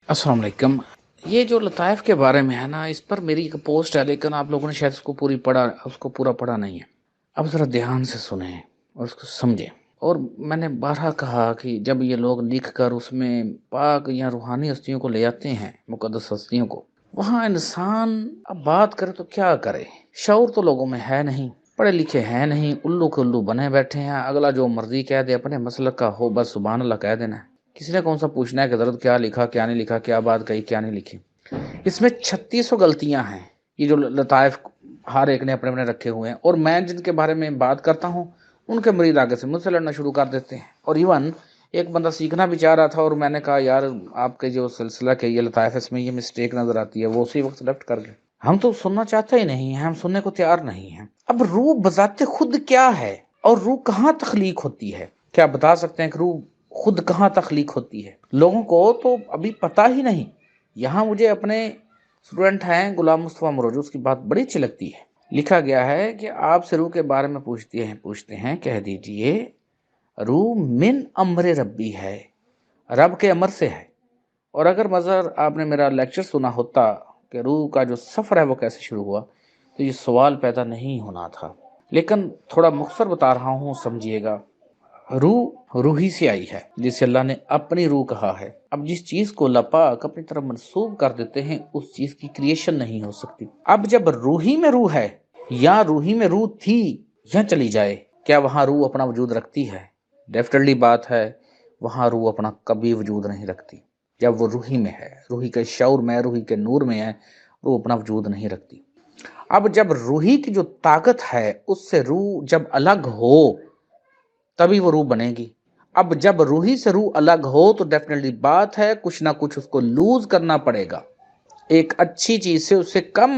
अस्सलाम वालेकुम। ये जो लताइफ़ के बारे में है ना, इस पर मेरी एक पोस्ट है, लेकिन आप लोगों ने शायद उसको पूरा पढ़ा नहीं है। अब ज़रा ध्यान से सुनें और उसको समझें। और मैंने बारहा कहा कि जब ये लोग लिख कर उसमें पाक या रूहानी हस्तियों को ले आते हैं, मुक़द्दस हस्तियों को, वहाँ इंसान अब बात करे तो क्या करे? शऊर तो लोगों में है नहीं, पढ़े लिखे हैं नहीं, उल्लू के उल्लू बने बैठे हैं, अगला जो मर्ज़ी कह दे, अपने मसलक का हो बस सुभान अल्लाह कह देना है। किसी ने कौन सा पूछना है कि हज़रत क्या लिखा, क्या नहीं लिखा, क्या बात कही, क्या नहीं लिखी। इसमें 3600 गलतियां हैं। ये जो लताइफ हर एक ने अपने अपने रखे हुए हैं, और मैं जिनके बारे में बात करता हूँ उनके मरीज आगे से मुझसे लड़ना शुरू कर देते हैं। और इवन एक बंदा सीखना भी चाह रहा था, और मैंने कहा यार आपके जो सिलसिला के ये लताइफ इसमें ये मिस्टेक नजर आती है, वो उसी वक्त लेफ्ट कर गए। हम तो सुनना चाहते ही नहीं है, हम सुनने को तैयार नहीं है। अब रूह बजाते खुद क्या है, और रूह कहाँ तख्लीक होती है? क्या बता सकते हैं कि रूह खुद कहाँ तख्लीक होती है? लोगों को तो अभी पता ही नहीं। यहाँ मुझे अपने स्टूडेंट हैं गुलाम मुस्तफा मरोज, उसकी बात बड़ी अच्छी लगती है। लिखा गया है कि आपसे रूह के बारे में पूछते हैं कह दीजिए रूह मिन अमर रब्बी है, रब के अमर से है। और अगर मज़र आपने मेरा लेक्चर सुना होता कि रूह का जो सफ़र है वो कैसे शुरू हुआ, तो ये सवाल पैदा नहीं होना था। लेकिन थोड़ा मुख्तसर बता रहा हूँ, समझिएगा। रूह रूही से आई है, जिसे अल्लाह ने अपनी रूह कहा है। अब जिस चीज को अल्लाह पाक अपनी तरफ मंसूब कर देते हैं, उस चीज की क्रिएशन नहीं हो सकती। अब जब रूही में रूह है, या रूही में रूह थी या चली जाए, क्या वहां रूह अपना वजूद रखती है? डेफिनेटली बात है, वहां रूह अपना कभी वजूद नहीं रखती। जब वो रूही में है, रूही के शऊर में, रूही के नूर में है, रूह अपना वजूद नहीं रखती। अब जब रूही की जो ताकत है उससे रूह जब अलग हो, तभी वो रूह बनेगी। अब जब रूही से रूह अलग हो तो डेफिनेटली बात है कुछ ना कुछ उसको लूज करना पड़ेगा, एक अच्छी चीज से उससे कम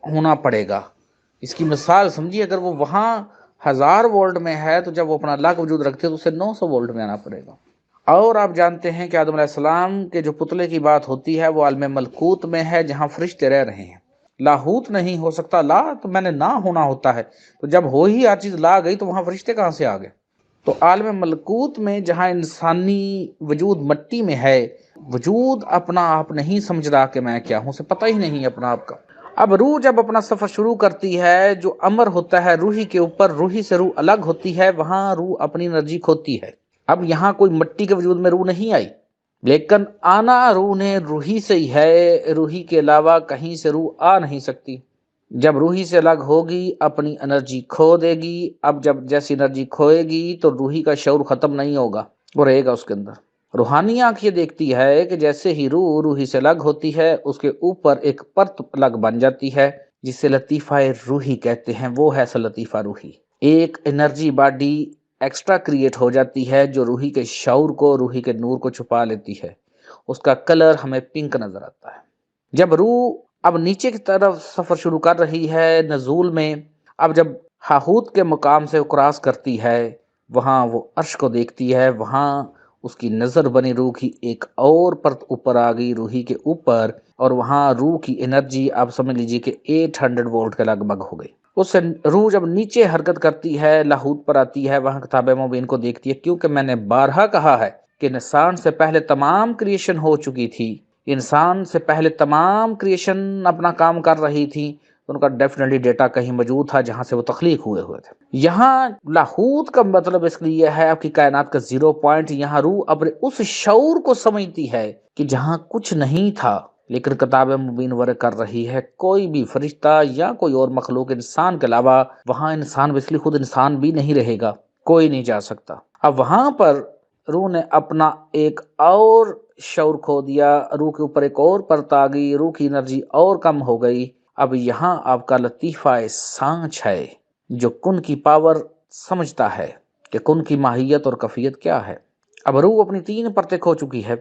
होना पड़ेगा। इसकी मिसाल समझिए, अगर वो वहां 1000 वोल्ट में है, तो जब वो अपना अलग वजूद रखते हैं तो उसे 900 वोल्ट में आना पड़ेगा। और आप जानते हैं कि आदम अलैहिस्सलाम के जो पुतले की बात होती है वो आलम मलकूत में है, जहां फरिश्ते रह रहे हैं। लाहूत नहीं हो सकता। ला तो मैंने ना होना होता है, तो जब हो ही हर चीज ला गई तो वहां फरिश्ते कहां से आ गए? तो आलम मलकूत में जहां इंसानी वजूद मट्टी में है, वजूद अपना आप नहीं समझ रहा कि मैं क्या हूं, उसे पता ही नहीं अपना आप का। अब रूह जब अपना सफर शुरू करती है, जो अमर होता है रूही के ऊपर, रूही से रूह अलग होती है, वहां रूह अपनी एनर्जी खोती है। अब यहाँ कोई मट्टी के वजूद में रूह नहीं आई, लेकिन आना रूह ने रूही से ही है। रूही के अलावा कहीं से रूह आ नहीं सकती। जब रूही से अलग होगी अपनी एनर्जी खो देगी। अब जब जैसी एनर्जी खोएगी तो रूही का शऊर खत्म नहीं होगा, वो रहेगा उसके अंदर। रूहानी आंख ये देखती है कि जैसे ही रूह रूही से अलग होती है, उसके ऊपर एक परत अलग बन जाती है, जिसे लतीफ़ा रूही कहते हैं। वो है लतीफ़ा रूही। एक एनर्जी बॉडी एक्स्ट्रा क्रिएट हो जाती है, जो रूही के शऊर को, रूही के नूर को छुपा लेती है। उसका कलर हमें पिंक नजर आता है। जब रूह अब नीचे की तरफ सफर शुरू कर रही है नजूल में, अब जब हाहूत के मुकाम से क्रॉस करती है, वहां वो अर्श को देखती है। वहां उसकी नजर बनी रूह की एक और परत ऊपर आ गई रूही के ऊपर, और वहां रूह की एनर्जी आप समझ लीजिए कि 800 वोल्ट के लगभग हो गई। उससे रूह जब नीचे हरकत करती है, लाहूत पर आती है, वहां किताब मुबीन को देखती है। क्योंकि मैंने बारहा कहा है कि इंसान से पहले तमाम क्रिएशन हो चुकी थी, इंसान से पहले तमाम क्रिएशन अपना काम कर रही थी, तो उनका डेफिनेटली डेटा कहीं मौजूद था जहां से वो तख्लीक हुए थे। यहाँ लाहूत का मतलब इसलिए है आपकी कायनात का 0 पॉइंट। यहाँ रूह अपने उस शऊर को समझती है कि जहां कुछ नहीं था, लेकिन किताब मुबीन वर्क कर रही है। कोई भी फरिश्ता या कोई और मखलूक इंसान के अलावा, वहां इंसान बेसिकली खुद इंसान भी नहीं रहेगा, कोई नहीं जा सकता। अब वहां पर रूह ने अपना एक और शऊर खो दिया, रूह के ऊपर एक और परत आ गई, रूह की एनर्जी और कम हो गई। अब यहाँ आपका लतीफ़ा सांच है, जो कुन की पावर समझता है कि कुन की माहियत और कफियत क्या है। अब रूह अपनी 3 परतें खो चुकी है।